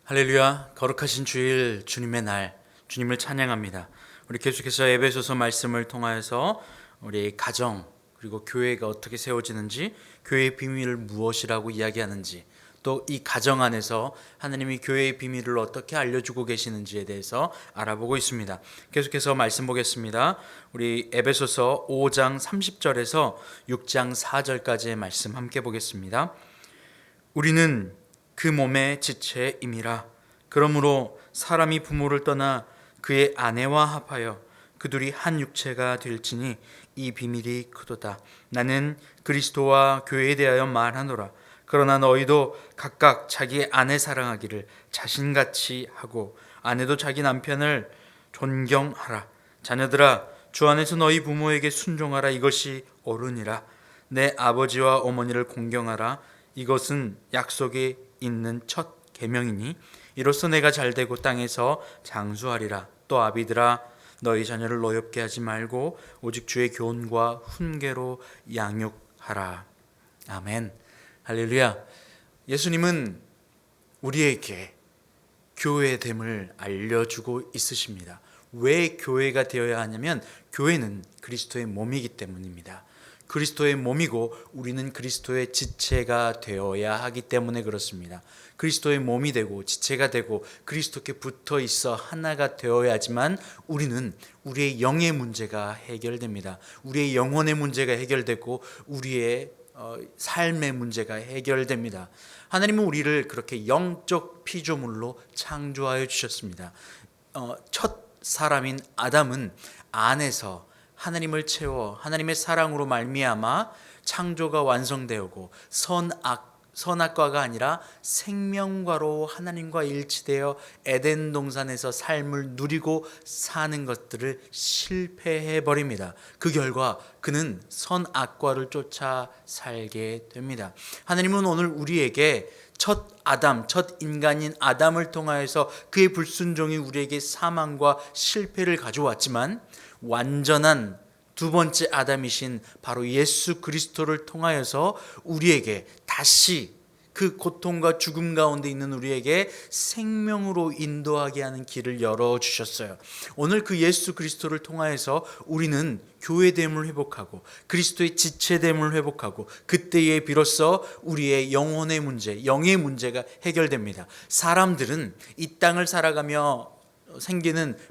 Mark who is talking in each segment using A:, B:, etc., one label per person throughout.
A: 할렐루야. 거룩하신 주일, 주님의 날, 주님을 찬양합니다. 우리 계속해서 에베소서 말씀을 통하여서 우리 가정 그리고 교회가 어떻게 세워지는지, 교회의 비밀을 무엇이라고 이야기하는지, 또 이 가정 안에서 하나님이 교회의 비밀을 어떻게 알려주고 계시는지에 대해서 알아보고 있습니다. 계속해서 말씀 보겠습니다. 우리 에베소서 5장 30절에서 6장 4절까지의 말씀 함께 보겠습니다. 우리는 그 몸의 지체임이라. 그러므로 사람이 부모를 떠나 그의 아내와 합하여 그둘이 한 육체가 될지니 이 비밀이 크도다. 나는 그리스도와 교회에 대하여 말하노라. 그러나 너희도 각각 자기 아내 사랑하기를 자신같이 하고, 아내도 자기 남편을 존경하라. 자녀들아, 주 안에서 너희 부모에게 순종하라. 이것이 옳으니라. 내 아버지와 어머니를 공경하라. 이것은 약속에 있는 첫 계명이니 이로써 내가 잘되고 땅에서 장수하리라. 또 아비들아, 너희 자녀를 노엽게 하지 말고 오직 주의 교훈과 훈계로 양육하라. 아멘. 할렐루야. 예수님은 우리에게 교회됨을 알려주고 있으십니다. 왜 교회가 되어야 하냐면, 교회는 그리스도의 몸이기 때문입니다. 그리스도의 몸이고 우리는 그리스도의 지체가 되어야 하기 때문에 그렇습니다. 그리스도의 몸이 되고 지체가 되고 그리스도께 붙어 있어 하나가 되어야지만 우리는 우리의 영의 문제가 해결됩니다. 우리의 영혼의 문제가 해결되고 우리의 삶의 문제가 해결됩니다. 하나님은 우리를 그렇게 영적 피조물로 창조하여 주셨습니다. 첫 사람인 아담은 안에서 하나님을 채워 하나님의 사랑으로 말미암아 창조가 완성되었고, 선악과가 아니라 생명과로 하나님과 일치되어 에덴 동산에서 삶을 누리고 사는 것들을 실패해 버립니다. 그 결과 그는 선악과를 쫓아 살게 됩니다. 하나님은 오늘 우리에게 첫 아담, 첫 인간인 아담을 통하여서 그의 불순종이 우리에게 사망과 실패를 가져왔지만, 완전한 두 번째 아담이신 바로 예수 그리스도를 통하여서 우리에게 다시 그 고통과 죽음 가운데 있는 우리에게 생명으로 인도하게 하는 길을 열어주셨어요. 오늘 그 예수 그리스도를 통하여서 우리는 교회됨을 회복하고 그리스도의 지체됨을 회복하고, 그때에 비로소 우리의 영혼의 문제, 영의 문제가 해결됩니다. 사람들은 이 땅을 살아가며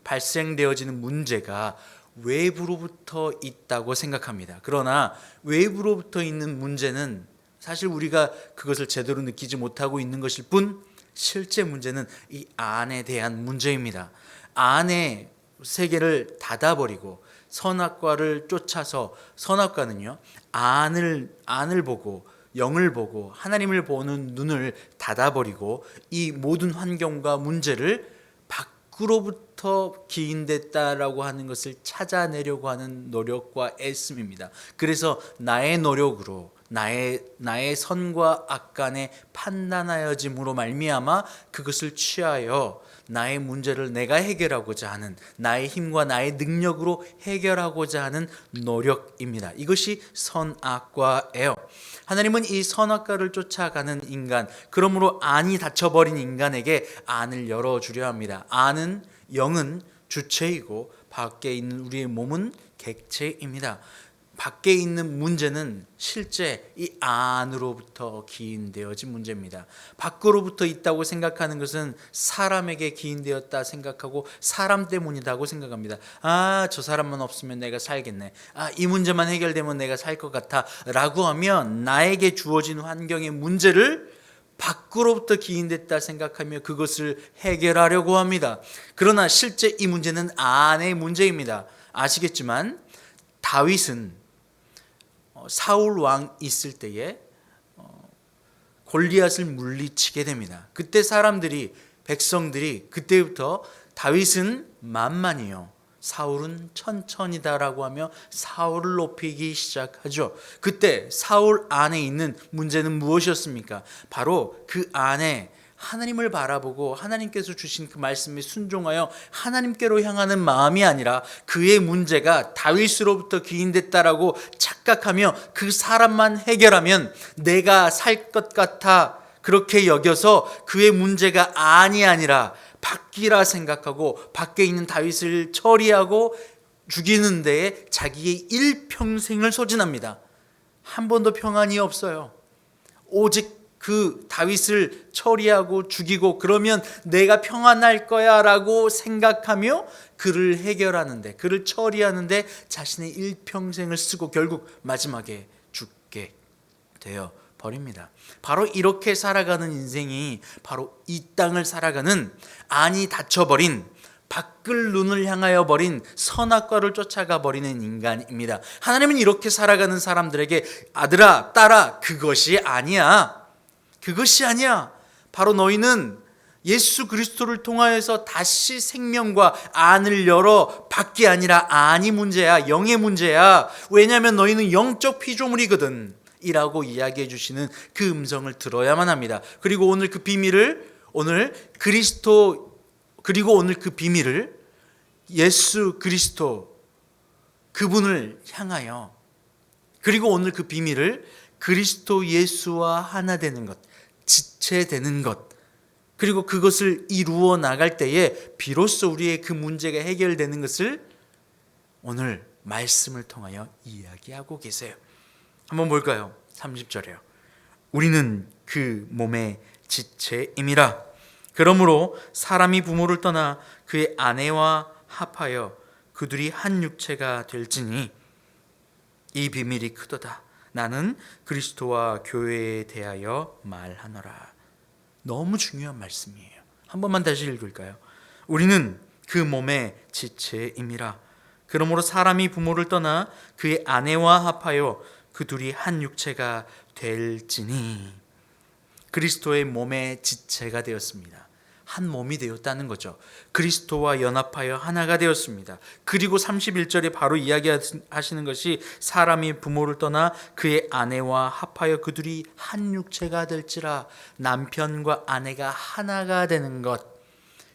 A: 발생되어지는 문제가 외부로부터 있다고 생각합니다. 그러나 외부로부터 있는 문제는 사실 우리가 그것을 제대로 느끼지 못하고 있는 것일 뿐, 실제 문제는 이 안에 대한 문제입니다. 안의 세계를 닫아버리고 선악과를 쫓아서, 선악과는요, 안을 보고 영을 보고 하나님을 보는 눈을 닫아버리고 이 모든 환경과 문제를 밖으로부터 기인됐다라고 하는 것을 찾아내려고 하는 노력과 애씀입니다. 그래서 나의 노력으로 나의 선과 악간에 판단하여짐으로 말미암아 그것을 취하여 나의 문제를 내가 해결하고자 하는, 나의 힘과 나의 능력으로 해결하고자 하는 노력입니다. 이것이 선악과예요. 하나님은 이 선악과를 쫓아가는 인간, 그러므로 안이 닫혀버린 인간에게 안을 열어주려 합니다. 안은, 영은 주체이고 밖에 있는 우리의 몸은 객체입니다. 밖에 있는 문제는 실제 이 안으로부터 기인되어진 문제입니다. 밖으로부터 있다고 생각하는 것은 사람에게 기인되었다 생각하고 사람 때문이라고 생각합니다. 저 사람만 없으면 내가 살겠네. 이 문제만 해결되면 내가 살 것 같아 라고 하면 나에게 주어진 환경의 문제를 밖으로부터 기인됐다 생각하며 그것을 해결하려고 합니다. 그러나 실제 이 문제는 안의 문제입니다. 아시겠지만 다윗은 사울 왕 있을 때에 골리앗을 물리치게 됩니다. 그때 백성들이 그때부터 다윗은 만만이요, 사울은 천천히다라고 하며 사울을 높이기 시작하죠. 그때 사울 안에 있는 문제는 무엇이었습니까? 바로 그 안에 하나님을 바라보고 하나님께서 주신 그 말씀에 순종하여 하나님께로 향하는 마음이 아니라, 그의 문제가 다윗으로부터 기인됐다라고 착각하며 그 사람만 해결하면 내가 살 것 같아 그렇게 여겨서 그의 문제가 아니라 밖이라 생각하고 밖에 있는 다윗을 처리하고 죽이는 데에 자기의 일평생을 소진합니다. 한 번도 평안이 없어요. 오직 그 다윗을 처리하고 죽이고 그러면 내가 평안할 거야 라고 생각하며 그를 해결하는데, 그를 처리하는데 자신의 일평생을 쓰고 결국 마지막에 죽게 되어 버립니다. 바로 이렇게 살아가는 인생이 바로 이 땅을 살아가는 안이 닫혀버린, 밖을 눈을 향하여 버린, 선악과를 쫓아가 버리는 인간입니다. 하나님은 이렇게 살아가는 사람들에게 아들아, 딸아, 그것이 아니야. 그것이 아니야. 바로 너희는 예수 그리스도를 통하여서 다시 생명과 안을 열어 밖이 아니라 안이 문제야. 영의 문제야. 왜냐하면 너희는 영적 피조물이거든 이라고 이야기해 주시는 그 음성을 들어야만 합니다. 그리고 오늘 그 비밀을 예수 그리스도 그분을 향하여, 그리고 오늘 그 비밀을 그리스도 예수와 하나 되는 것, 지체되는 것, 그리고 그것을 이루어 나갈 때에 비로소 우리의 그 문제가 해결되는 것을 오늘 말씀을 통하여 이야기하고 계세요. 한번 볼까요? 30절이요. 우리는 그 몸의 지체임이라. 그러므로 사람이 부모를 떠나 그의 아내와 합하여 그들이 한 육체가 될지니 이 비밀이 크도다. 나는 그리스도와 교회에 대하여 말하노라. 너무 중요한 말씀이에요. 한 번만 다시 읽을까요? 우리는 그 몸의 지체임이라. 그러므로 사람이 부모를 떠나 그의 아내와 합하여 그 둘이 한 육체가 될지니. 그리스도의 몸의 지체가 되었습니다. 한 몸이 되었다는 거죠. 그리스도와 연합하여 하나가 되었습니다. 그리고 31절에 바로 이야기하시는 것이 사람이 부모를 떠나 그의 아내와 합하여 그들이 한 육체가 될지라. 남편과 아내가 하나가 되는 것,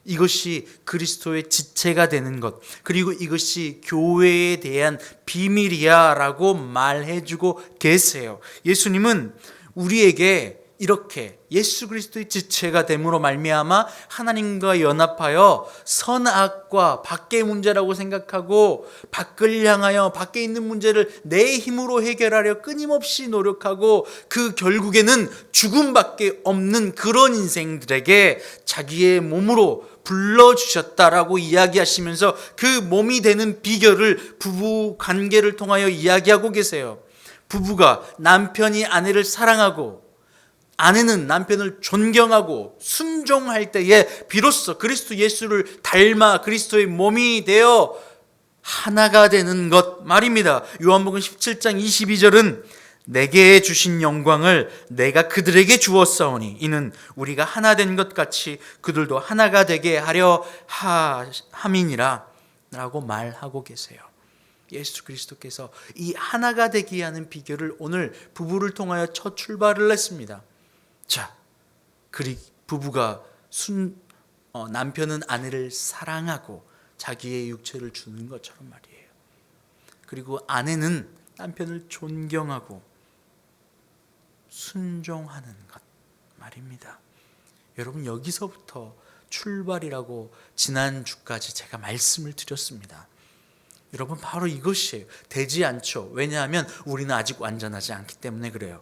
A: 이것이 그리스도의 지체가 되는 것, 그리고 이것이 교회에 대한 비밀이야 라고 말해주고 계세요. 예수님은 우리에게 이렇게 예수 그리스도의 지체가 됨으로 말미암아 하나님과 연합하여 선악과 밖의 문제라고 생각하고 밖을 향하여 밖에 있는 문제를 내 힘으로 해결하려 끊임없이 노력하고 그 결국에는 죽음밖에 없는 그런 인생들에게 자기의 몸으로 불러주셨다라고 이야기하시면서 그 몸이 되는 비결을 부부 관계를 통하여 이야기하고 계세요. 부부가 남편이 아내를 사랑하고 아내는 남편을 존경하고 순종할 때에 비로소 그리스도 예수를 닮아 그리스도의 몸이 되어 하나가 되는 것 말입니다. 요한복음 17장 22절은 내게 주신 영광을 내가 그들에게 주었사오니 이는 우리가 하나 된 것 같이 그들도 하나가 되게 하려 함이니라 라고 말하고 계세요. 예수 그리스도께서 이 하나가 되게 하는 비결을 오늘 부부를 통하여 첫 출발을 했습니다. 자, 부부가 남편은 아내를 사랑하고 자기의 육체를 주는 것처럼 말이에요. 그리고 아내는 남편을 존경하고 순종하는 것 말입니다. 여러분, 여기서부터 출발이라고 지난주까지 제가 말씀을 드렸습니다. 여러분, 바로 이것이에요. 되지 않죠. 왜냐하면 우리는 아직 완전하지 않기 때문에 그래요.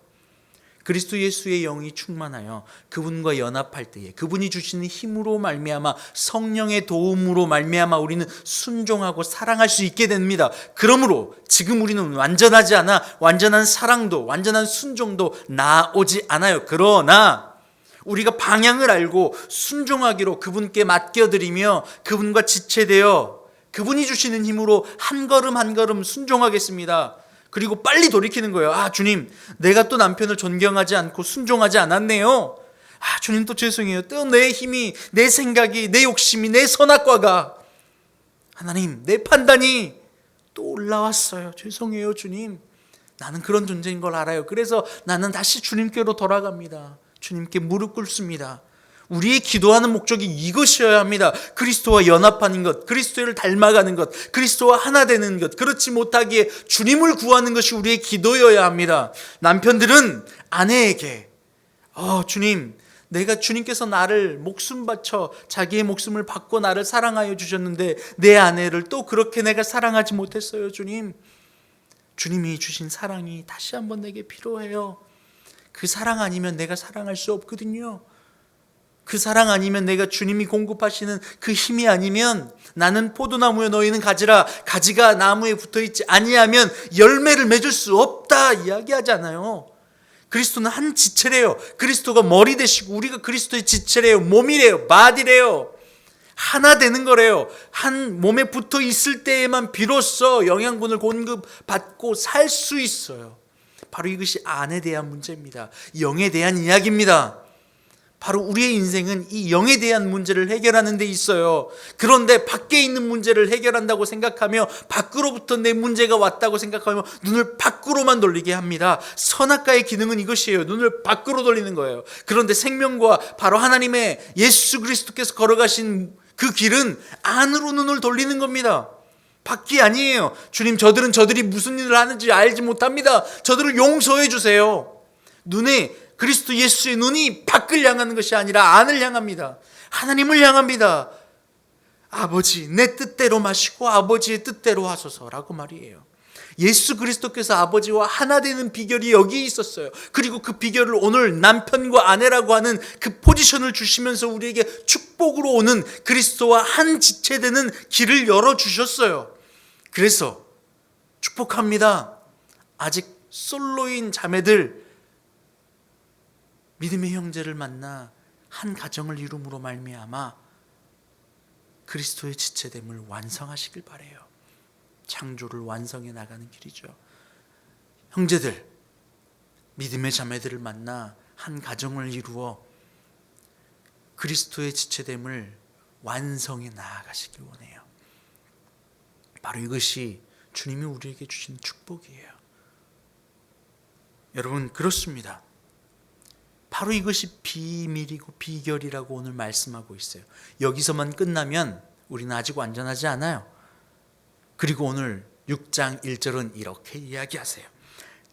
A: 그리스도 예수의 영이 충만하여 그분과 연합할 때에 그분이 주시는 힘으로 말미암아 성령의 도움으로 말미암아 우리는 순종하고 사랑할 수 있게 됩니다. 그러므로 지금 우리는 완전하지 않아 완전한 사랑도 완전한 순종도 나오지 않아요. 그러나 우리가 방향을 알고 순종하기로 그분께 맡겨드리며 그분과 지체되어 그분이 주시는 힘으로 한 걸음 한 걸음 순종하겠습니다. 그리고 빨리 돌이키는 거예요. 아, 주님, 내가 또 남편을 존경하지 않고 순종하지 않았네요. 아, 주님, 또 죄송해요. 또 내 힘이, 내 생각이, 내 욕심이, 내 선악과가, 하나님, 내 판단이 또 올라왔어요. 죄송해요, 주님. 나는 그런 존재인 걸 알아요. 그래서 나는 다시 주님께로 돌아갑니다. 주님께 무릎 꿇습니다. 우리의 기도하는 목적이 이것이어야 합니다. 그리스도와 연합하는 것, 그리스도를 닮아가는 것, 그리스도와 하나 되는 것. 그렇지 못하기에 주님을 구하는 것이 우리의 기도여야 합니다. 남편들은 아내에게 주님, 내가 주님께서 나를 목숨 바쳐 자기의 목숨을 받고 나를 사랑하여 주셨는데 내 아내를 또 그렇게 내가 사랑하지 못했어요. 주님, 주님이 주신 사랑이 다시 한번 내게 필요해요. 그 사랑 아니면 내가 사랑할 수 없거든요. 그 사랑 아니면, 내가 주님이 공급하시는 그 힘이 아니면, 나는 포도나무에 너희는 가지라, 가지가 나무에 붙어있지 아니하면 열매를 맺을 수 없다 이야기하잖아요. 그리스도는 한 지체래요. 그리스도가 머리 되시고 우리가 그리스도의 지체래요. 몸이래요. 바디래요. 하나 되는 거래요. 한 몸에 붙어 있을 때에만 비로소 영양분을 공급받고 살 수 있어요. 바로 이것이 안에 대한 문제입니다. 영에 대한 이야기입니다. 바로 우리의 인생은 이 영에 대한 문제를 해결하는 데 있어요. 그런데 밖에 있는 문제를 해결한다고 생각하며, 밖으로부터 내 문제가 왔다고 생각하며 눈을 밖으로만 돌리게 합니다. 선악과의 기능은 이것이에요. 눈을 밖으로 돌리는 거예요. 그런데 생명과 바로 하나님의 예수 그리스도께서 걸어가신 그 길은 안으로 눈을 돌리는 겁니다. 밖이 아니에요. 주님, 저들이 무슨 일을 하는지 알지 못합니다. 저들을 용서해 주세요. 눈에 그리스도 예수의 눈이 밖을 향하는 것이 아니라 안을 향합니다. 하나님을 향합니다. 아버지, 내 뜻대로 마시고 아버지의 뜻대로 하소서라고 말이에요. 예수 그리스도께서 아버지와 하나 되는 비결이 여기에 있었어요. 그리고 그 비결을 오늘 남편과 아내라고 하는 그 포지션을 주시면서 우리에게 축복으로 오는 그리스도와 한 지체되는 길을 열어주셨어요. 그래서 축복합니다. 아직 솔로인 자매들, 믿음의 형제를 만나 한 가정을 이룸으로 말미암아 그리스도의 지체됨을 완성하시길 바라요. 창조를 완성해 나가는 길이죠. 형제들, 믿음의 자매들을 만나 한 가정을 이루어 그리스도의 지체됨을 완성해 나아가시길 원해요. 바로 이것이 주님이 우리에게 주신 축복이에요. 여러분, 그렇습니다. 바로 이것이 비밀이고 비결이라고 오늘 말씀하고 있어요. 여기서만 끝나면 우리는 아직 완전하지 않아요. 그리고 오늘 6장 1절은 이렇게 이야기하세요.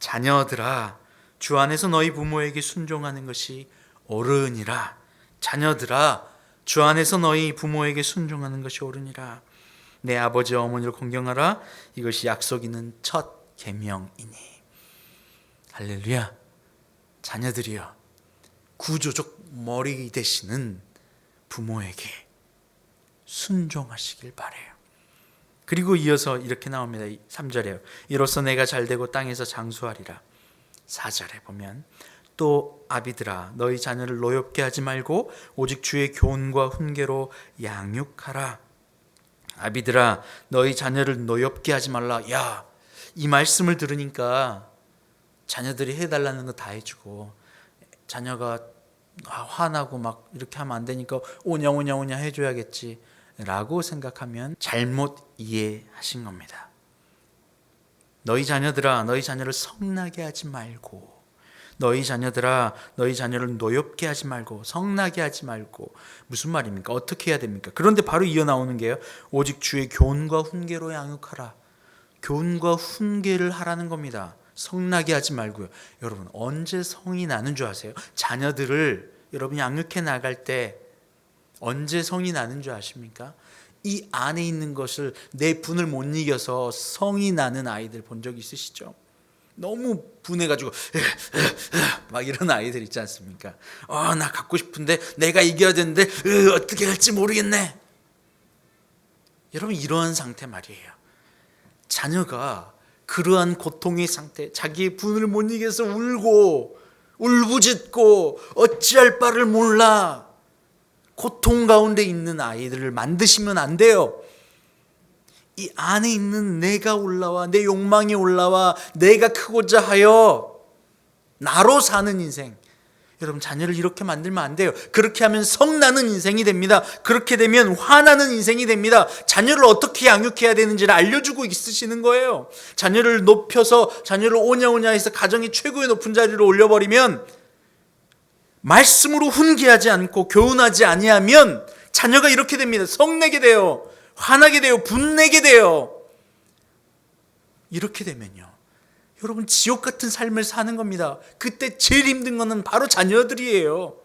A: 자녀들아, 주 안에서 너희 부모에게 순종하는 것이 옳으니라. 자녀들아, 주 안에서 너희 부모에게 순종하는 것이 옳으니라. 내 아버지와 어머니를 공경하라. 이것이 약속 있는 첫 계명이니. 할렐루야. 자녀들이여, 구조적 머리 되시는 부모에게 순종하시길 바라요. 그리고 이어서 이렇게 나옵니다. 3절에요. 이로써 내가 잘되고 땅에서 장수하리라. 4절에 보면 또 아비들아, 너희 자녀를 노엽게 하지 말고 오직 주의 교훈과 훈계로 양육하라. 아비들아, 너희 자녀를 노엽게 하지 말라. 야, 이 말씀을 들으니까 자녀들이 해달라는 거 다 해주고, 자녀가 화나고 막 이렇게 하면 안 되니까 오냐 해줘야겠지 라고 생각하면 잘못 이해하신 겁니다. 너희 자녀들아, 너희 자녀를 성나게 하지 말고, 너희 자녀들아, 너희 자녀를 노엽게 하지 말고, 성나게 하지 말고. 무슨 말입니까? 어떻게 해야 됩니까? 그런데 바로 이어 나오는 게요, 오직 주의 교훈과 훈계로 양육하라. 교훈과 훈계를 하라는 겁니다. 성나게 하지 말고요. 여러분, 언제 성이 나는 줄 아세요? 자녀들을 여러분 양육해 나갈 때 언제 성이 나는 줄 아십니까? 이 안에 있는 것을, 내 분을 못 이겨서 성이 나는 아이들 본 적 있으시죠? 너무 분해가지고 막 이런 아이들 있지 않습니까? 나 갖고 싶은데 내가 이겨야 되는데 어떻게 할지 모르겠네. 여러분, 이러한 상태 말이에요. 자녀가 그러한 고통의 상태, 자기의 분을 못 이겨서 울고 울부짖고 어찌할 바를 몰라 고통 가운데 있는 아이들을 만드시면 안 돼요. 이 안에 있는 내가 올라와, 내 욕망이 올라와, 내가 크고자 하여 나로 사는 인생, 여러분, 자녀를 이렇게 만들면 안 돼요. 그렇게 하면 성나는 인생이 됩니다. 그렇게 되면 화나는 인생이 됩니다. 자녀를 어떻게 양육해야 되는지를 알려주고 있으시는 거예요. 자녀를 높여서, 자녀를 오냐오냐 해서 가정의 최고의 높은 자리로 올려버리면, 말씀으로 훈계하지 않고 교훈하지 아니하면 자녀가 이렇게 됩니다. 성내게 돼요. 화나게 돼요. 분내게 돼요. 이렇게 되면요, 여러분 지옥 같은 삶을 사는 겁니다. 그때 제일 힘든 거는 바로 자녀들이에요.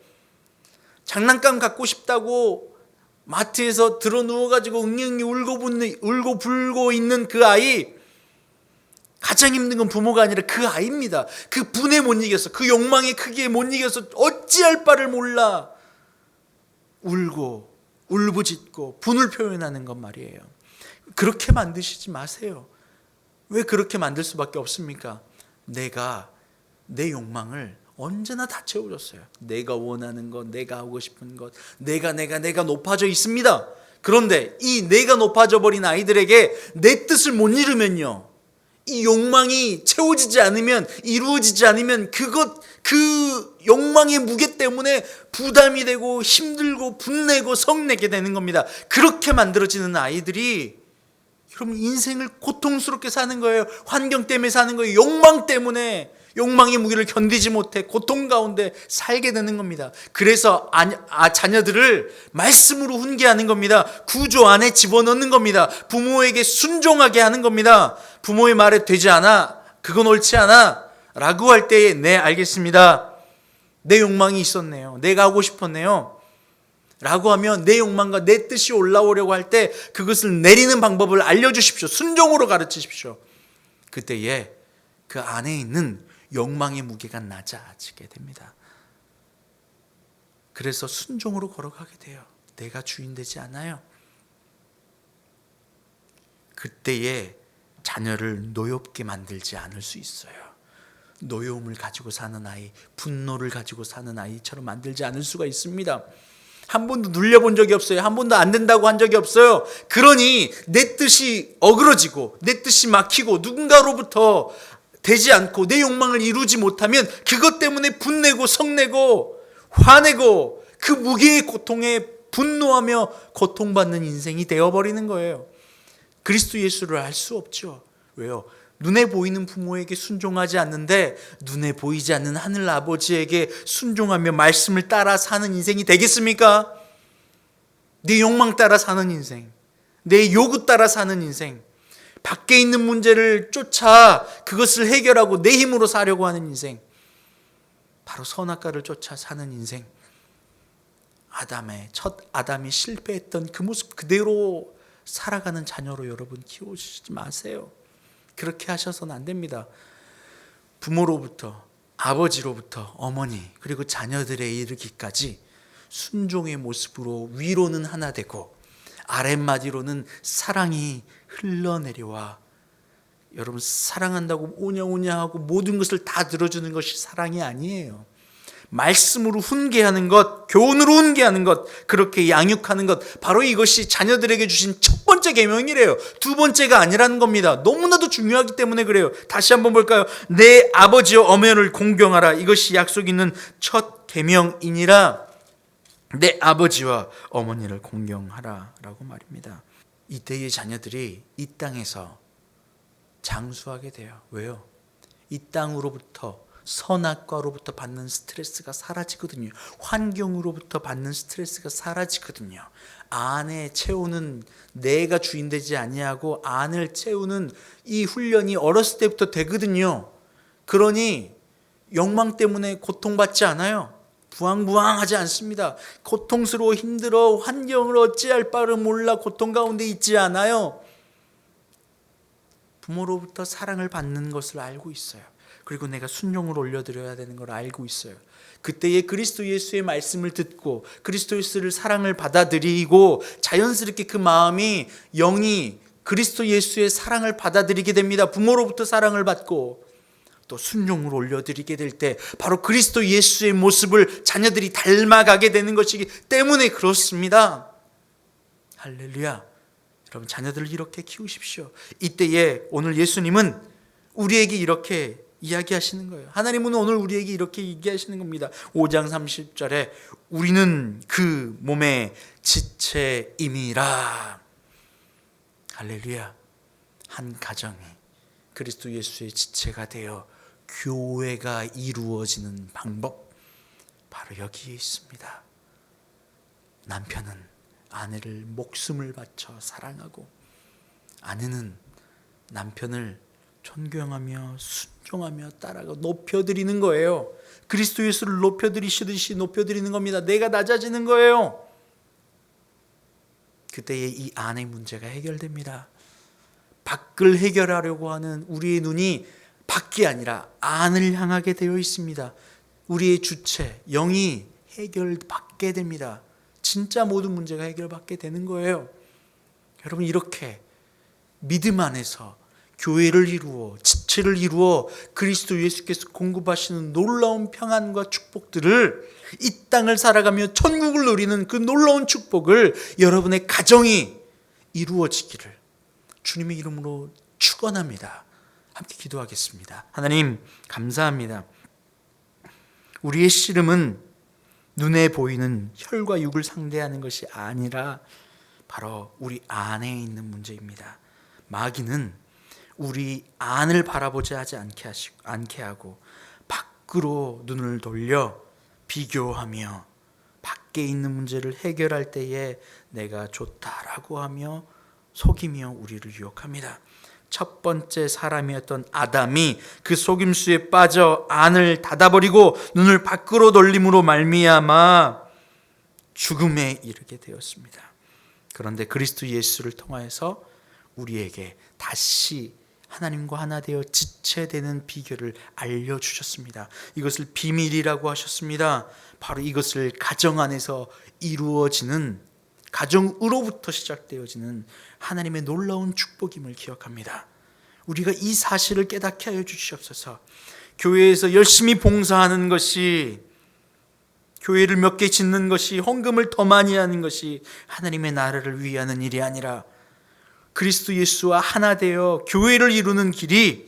A: 장난감 갖고 싶다고 마트에서 들어 누워가지고 웅웅이 울고 불고 있는 그 아이, 가장 힘든 건 부모가 아니라 그 아이입니다. 그 분에 못 이겨서, 그 욕망의 크기에 못 이겨서 어찌할 바를 몰라 울고 울부짖고 분을 표현하는 것 말이에요. 그렇게 만드시지 마세요. 왜 그렇게 만들 수밖에 없습니까? 내가 내 욕망을 언제나 다 채워줬어요. 내가 원하는 것, 내가 하고 싶은 것, 내가 높아져 있습니다. 그런데 이 내가 높아져 버린 아이들에게 내 뜻을 못 이루면요, 이 욕망이 채워지지 않으면, 이루어지지 않으면 그 욕망의 무게 때문에 부담이 되고 힘들고 분내고 성내게 되는 겁니다. 그렇게 만들어지는 아이들이 여러분 인생을 고통스럽게 사는 거예요. 환경 때문에 사는 거예요. 욕망 때문에, 욕망의 무게를 견디지 못해 고통 가운데 살게 되는 겁니다. 그래서 자녀들을 말씀으로 훈계하는 겁니다. 구조 안에 집어넣는 겁니다. 부모에게 순종하게 하는 겁니다. 부모의 말에 되지 않아, 그건 옳지 않아 라고 할 때에 네 알겠습니다, 내 욕망이 있었네요, 내가 하고 싶었네요 라고 하면 내 욕망과 내 뜻이 올라오려고 할 때 그것을 내리는 방법을 알려주십시오. 순종으로 가르치십시오. 그때에 그 안에 있는 욕망의 무게가 낮아지게 됩니다. 그래서 순종으로 걸어가게 돼요. 내가 주인 되지 않아요. 그때에 자녀를 노엽게 만들지 않을 수 있어요. 노여움을 가지고 사는 아이, 분노를 가지고 사는 아이처럼 만들지 않을 수가 있습니다. 한 번도 눌려본 적이 없어요. 한 번도 안 된다고 한 적이 없어요. 그러니 내 뜻이 어그러지고 내 뜻이 막히고 누군가로부터 되지 않고 내 욕망을 이루지 못하면 그것 때문에 분내고 성내고 화내고 그 무게의 고통에 분노하며 고통받는 인생이 되어버리는 거예요. 그리스도 예수를 알 수 없죠. 왜요? 눈에 보이는 부모에게 순종하지 않는데 눈에 보이지 않는 하늘 아버지에게 순종하며 말씀을 따라 사는 인생이 되겠습니까? 내 욕망 따라 사는 인생, 내 요구 따라 사는 인생, 밖에 있는 문제를 쫓아 그것을 해결하고 내 힘으로 사려고 하는 인생, 바로 선악과를 쫓아 사는 인생, 첫 아담이 실패했던 그 모습 그대로 살아가는 자녀로 여러분 키우시지 마세요. 그렇게 하셔서는 안 됩니다. 부모로부터, 아버지로부터, 어머니, 그리고 자녀들에 이르기까지 순종의 모습으로 위로는 하나 되고 아랫마디로는 사랑이 흘러내려와, 여러분 사랑한다고 오냐오냐 하고 모든 것을 다 들어주는 것이 사랑이 아니에요. 말씀으로 훈계하는 것, 교훈으로 훈계하는 것, 그렇게 양육하는 것, 바로 이것이 자녀들에게 주신 첫 번째 계명이래요. 두 번째가 아니라는 겁니다. 너무나도 중요하기 때문에 그래요. 다시 한번 볼까요? 내 아버지와 어머니를 공경하라. 이것이 약속 있는 첫 계명이니라. 내 아버지와 어머니를 공경하라 라고 말입니다. 이때의 자녀들이 이 땅에서 장수하게 돼요. 왜요? 이 땅으로부터, 선악과로부터 받는 스트레스가 사라지거든요. 환경으로부터 받는 스트레스가 사라지거든요. 안에 채우는, 내가 주인 되지 아니하고 안을 채우는 이 훈련이 어렸을 때부터 되거든요. 그러니 욕망 때문에 고통받지 않아요. 부황부황하지 않습니다. 고통스러워 힘들어 환경을 어찌할 바를 몰라 고통 가운데 있지 않아요. 부모로부터 사랑을 받는 것을 알고 있어요. 그리고 내가 순종을 올려드려야 되는 걸 알고 있어요. 그때에 그리스도 예수의 말씀을 듣고 그리스도 예수를 사랑을 받아들이고 자연스럽게 그 마음이, 영이 그리스도 예수의 사랑을 받아들이게 됩니다. 부모로부터 사랑을 받고 또 순종을 올려드리게 될 때 바로 그리스도 예수의 모습을 자녀들이 닮아가게 되는 것이기 때문에 그렇습니다. 할렐루야. 여러분 자녀들을 이렇게 키우십시오. 이때에 오늘 예수님은 우리에게 이렇게 이야기하시는 거예요. 하나님은 오늘 우리에게 이렇게 얘기하시는 겁니다. 5장 30절에 우리는 그 몸의 지체임이라. 할렐루야. 한 가정이 그리스도 예수의 지체가 되어 교회가 이루어지는 방법, 바로 여기에 있습니다. 남편은 아내를 목숨을 바쳐 사랑하고 아내는 남편을 존경하며 순종하며 따라가 높여드리는 거예요. 그리스도 예수를 높여드리시듯이 높여드리는 겁니다. 내가 낮아지는 거예요. 그때에 이 안의 문제가 해결됩니다. 밖을 해결하려고 하는 우리의 눈이 밖이 아니라 안을 향하게 되어 있습니다. 우리의 주체, 영이 해결받게 됩니다. 진짜 모든 문제가 해결받게 되는 거예요. 여러분, 이렇게 믿음 안에서 교회를 이루어, 지체를 이루어 그리스도 예수께서 공급하시는 놀라운 평안과 축복들을, 이 땅을 살아가며 천국을 누리는 그 놀라운 축복을 여러분의 가정이 이루어지기를 주님의 이름으로 축원합니다. 함께 기도하겠습니다. 하나님, 감사합니다. 우리의 씨름은 눈에 보이는 혈과 육을 상대하는 것이 아니라 바로 우리 안에 있는 문제입니다. 마귀는 우리 안을 바라보지 않게 하고 밖으로 눈을 돌려 비교하며 밖에 있는 문제를 해결할 때에 내가 좋다라고 하며 속이며 우리를 유혹합니다. 첫 번째 사람이었던 아담이 그 속임수에 빠져 안을 닫아버리고 눈을 밖으로 돌림으로 말미암아 죽음에 이르게 되었습니다. 그런데 그리스도 예수를 통하여서 우리에게 다시 하나님과 하나 되어 지체되는 비결을 알려주셨습니다. 이것을 비밀이라고 하셨습니다. 바로 이것을 가정 안에서 이루어지는, 가정으로부터 시작되어지는 하나님의 놀라운 축복임을 기억합니다. 우리가 이 사실을 깨닫게 하여 주시옵소서. 교회에서 열심히 봉사하는 것이, 교회를 몇 개 짓는 것이, 헌금을 더 많이 하는 것이 하나님의 나라를 위하는 일이 아니라 그리스도 예수와 하나 되어 교회를 이루는 길이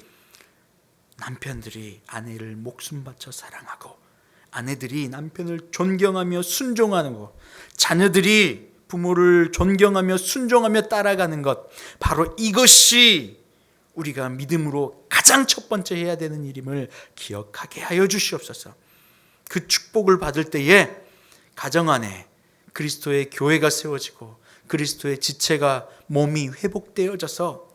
A: 남편들이 아내를 목숨 바쳐 사랑하고, 아내들이 남편을 존경하며 순종하는 것, 자녀들이 부모를 존경하며 순종하며 따라가는 것, 바로 이것이 우리가 믿음으로 가장 첫 번째 해야 되는 일임을 기억하게 하여 주시옵소서. 그 축복을 받을 때에 가정 안에 그리스도의 교회가 세워지고 그리스도의 지체가, 몸이 회복되어져서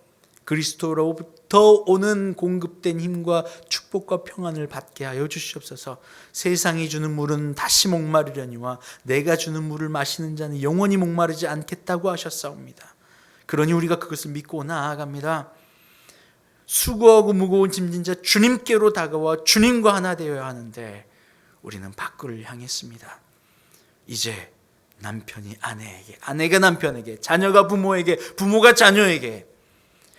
A: 그리스도로부터 오는 공급된 힘과 축복과 평안을 받게 하여 주시옵소서. 세상이 주는 물은 다시 목마르려니와 내가 주는 물을 마시는 자는 영원히 목마르지 않겠다고 하셨사옵니다. 그러니 우리가 그것을 믿고 나아갑니다. 수고하고 무거운 짐진 자 주님께로 다가와 주님과 하나 되어야 하는데 우리는 밖을 향했습니다. 이제 남편이 아내에게, 아내가 남편에게, 자녀가 부모에게, 부모가 자녀에게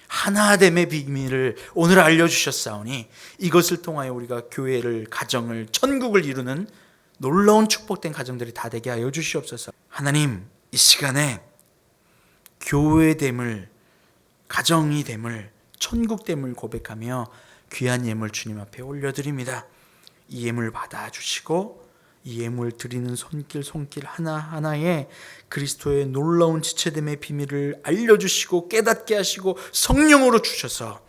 A: 하나됨의 비밀을 오늘 알려주셨사오니 이것을 통하여 우리가 교회를, 가정을, 천국을 이루는 놀라운 축복된 가정들이 다 되게 하여 주시옵소서. 하나님, 이 시간에 교회됨을, 가정이 됨을, 천국됨을 고백하며 귀한 예물 주님 앞에 올려드립니다. 이 예물 받아주시고 이 예물 드리는 손길 하나하나에 그리스도의 놀라운 지체됨의 비밀을 알려주시고 깨닫게 하시고 성령으로 주셔서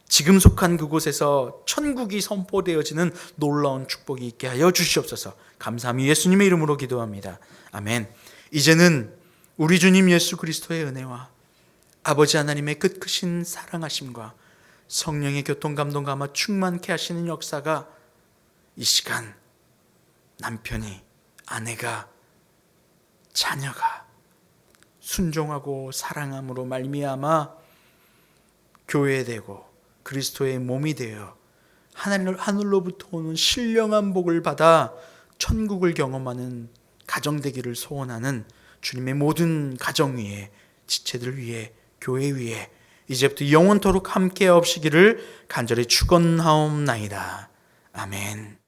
A: 지금 속한 그곳에서 천국이 선포되어지는 놀라운 축복이 있게 하여 주시옵소서. 감사함이 예수님의 이름으로 기도합니다. 아멘. 이제는 우리 주님 예수 그리스도의 은혜와 아버지 하나님의 끝크신 사랑하심과 성령의 교통감동 감화 충만케 하시는 역사가 이 시간 남편이, 아내가, 자녀가 순종하고 사랑함으로 말미암아 교회되고 그리스도의 몸이 되어 하늘로부터 오는 신령한 복을 받아 천국을 경험하는 가정 되기를 소원하는 주님의 모든 가정 위에, 지체들 위에, 교회 위에 이제부터 영원토록 함께 하옵시기를 간절히 축원하옵나이다. 아멘.